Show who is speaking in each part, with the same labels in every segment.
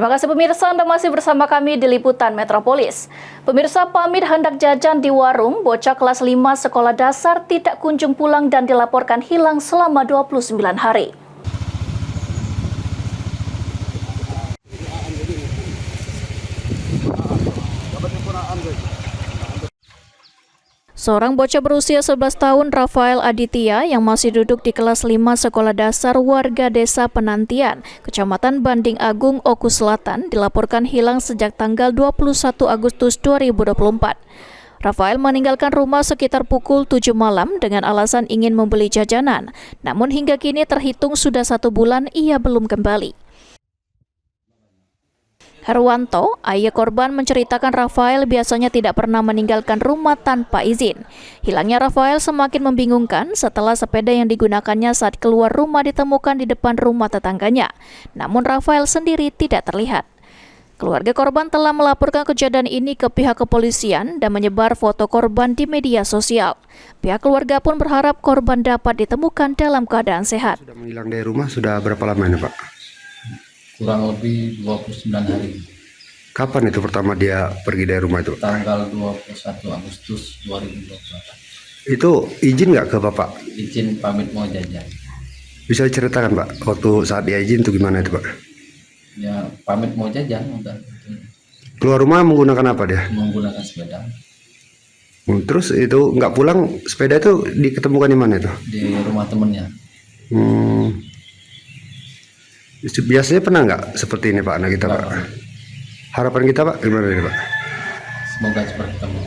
Speaker 1: Terima kasih pemirsa, Anda masih bersama kami di Liputan Metropolis. Pemirsa, pamit hendak jajan di warung, bocah kelas 5 sekolah dasar tidak kunjung pulang dan dilaporkan hilang selama 29 hari. Seorang bocah berusia 11 tahun, Rafael Aditya, yang masih duduk di kelas 5 sekolah dasar warga desa Penantian, Kecamatan Banding Agung, Oku Selatan, dilaporkan hilang sejak tanggal 21 Agustus 2024. Rafael meninggalkan rumah sekitar pukul 7 malam dengan alasan ingin membeli jajanan, namun hingga kini terhitung sudah 1 bulan ia belum kembali. Herwanto, ayah korban, menceritakan Rafael biasanya tidak pernah meninggalkan rumah tanpa izin. Hilangnya Rafael semakin membingungkan setelah sepeda yang digunakannya saat keluar rumah ditemukan di depan rumah tetangganya. Namun Rafael sendiri tidak terlihat. Keluarga korban telah melaporkan kejadian ini ke pihak kepolisian dan menyebar foto korban di media sosial. Pihak keluarga pun berharap korban dapat ditemukan dalam keadaan sehat.
Speaker 2: Sudah menghilang dari rumah sudah berapa lama ini, Pak?
Speaker 3: Kurang lebih 29 hari.
Speaker 2: Kapan itu pertama dia pergi dari rumah itu?
Speaker 3: Tanggal 21 Agustus 2024.
Speaker 2: Itu izin nggak ke Bapak?
Speaker 3: Izin pamit mau jajan.
Speaker 2: Bisa diceritakan, Pak, waktu saat dia izin itu gimana itu, Pak?
Speaker 3: Ya pamit mau jajan udah.
Speaker 2: Keluar rumah menggunakan apa dia?
Speaker 3: Menggunakan sepeda.
Speaker 2: Terus itu nggak pulang, sepeda itu diketemukan di mana itu?
Speaker 3: Di rumah temennya.
Speaker 2: Biasanya pernah nggak seperti ini, Pak, anak kita, Pak? Harapan kita, Pak, gimana ini, Pak?
Speaker 3: Semoga cepat ketemu.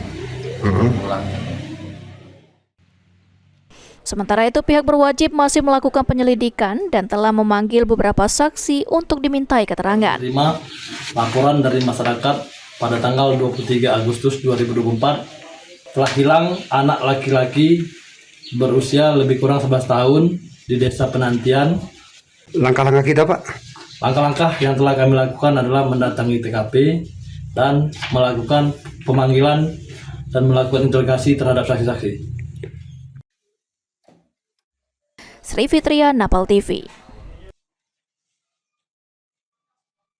Speaker 3: Pulang.
Speaker 1: Sementara itu, pihak berwajib masih melakukan penyelidikan dan telah memanggil beberapa saksi untuk dimintai keterangan.
Speaker 4: Terima laporan dari masyarakat pada tanggal 23 Agustus 2024 telah hilang anak laki-laki berusia lebih kurang 11 tahun di desa Penantian.
Speaker 2: Langkah-langkah kita, Pak?
Speaker 4: Langkah-langkah yang telah kami lakukan adalah mendatangi TKP dan melakukan pemanggilan dan melakukan interogasi terhadap saksi-saksi.
Speaker 1: Sri Fitria, Napal TV.